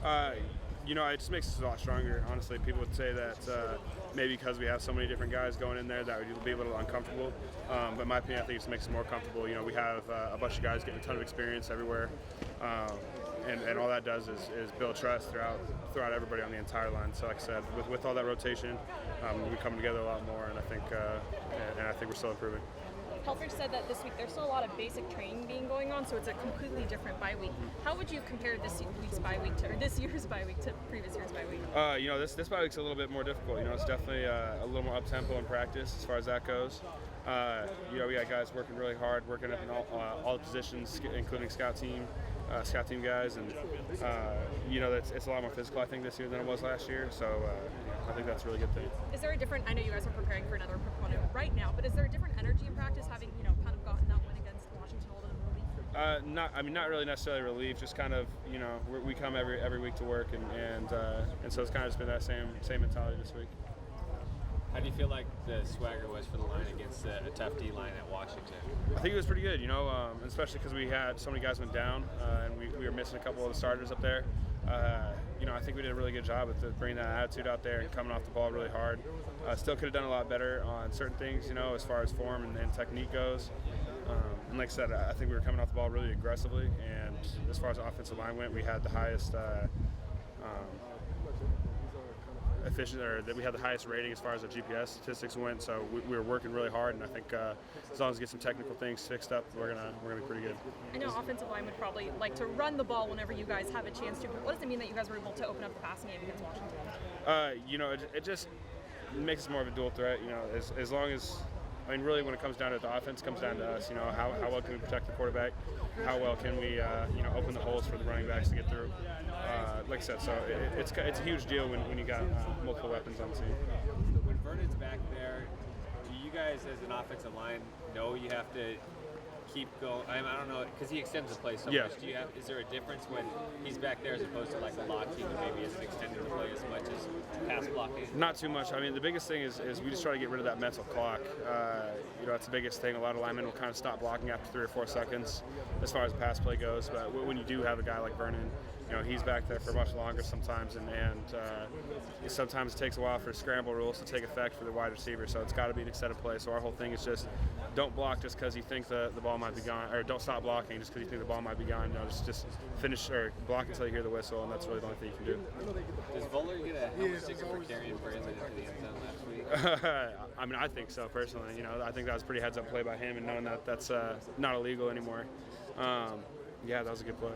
Uh, it just makes us a lot stronger. Honestly, people would say that maybe because we have so many different guys going in there that would be a little uncomfortable. But in my opinion, I think it just makes us more comfortable. We have a bunch of guys getting a ton of experience everywhere, and all that does is build trust throughout everybody on the entire line. So, like I said, with all that rotation, we come together a lot more, and I think we're still improving. Helfrich said that this week there's still a lot of basic training being going on, so it's a completely different bye week. How would you compare this year's bye week to previous year's bye week? This bye week's a little bit more difficult. It's definitely a little more up tempo in practice as far as that goes. We got guys working really hard, working in all the positions, including scout team guys, and it's a lot more physical, I think, this year than it was last year. So I think that's a really good thing. Is there a different? I know you guys are preparing for another proponent right now, but is there a different energy in practice having kind of gotten that win against Washington a little bit of relief? Not really necessarily relief. Just kind of we come every week to work, and so it's kind of just been that same mentality this week. How do you feel like the swagger was for the line against a tough D line at Washington? I think it was pretty good, especially because we had so many guys went down, and we were missing a couple of the starters up there. I think we did a really good job with bringing that attitude out there and coming off the ball really hard. Still could have done a lot better on certain things, as far as form and technique goes. And like I said, I think we were coming off the ball really aggressively, and as far as the offensive line went, we had the highest we had the highest rating as far as the GPS statistics went. So we were working really hard, and I think as long as we get some technical things fixed up, we're gonna be pretty good. I know offensive line would probably like to run the ball whenever you guys have a chance to, but what does it mean that you guys were able to open up the passing game against Washington? It just makes us more of a dual threat. As long as really when it comes down to the offense, it comes down to us. How well can we protect the quarterback? How well can we open the holes for the running backs to get through? Like I said, so it's a huge deal when you got multiple weapons on the team. When Vernon's back there, do you guys as an offensive line know you have to keep going? I don't know, because he extends the play so much. Is there a difference when he's back there as opposed to like a lock team that maybe isn't extending the play as much as pass blocking? Not too much. I mean, the biggest thing is we just try to get rid of that mental clock. That's the biggest thing. A lot of linemen will kind of stop blocking after 3 or 4 seconds as far as the pass play goes. But when you do have a guy like Vernon, he's back there for much longer sometimes, and sometimes it takes a while for scramble rules to take effect for the wide receiver. So it's got to be an extended play. So our whole thing is just don't block just because you think the ball might be gone, or don't stop blocking just because you think the ball might be gone. Just finish or block until you hear the whistle, and that's really the only thing you can do. Does Voller get a helmet sticker for carrying Braylon into the end zone last week? I mean, I think so personally. I think that was a pretty heads-up play by him, and knowing that that's not illegal anymore. That was a good play.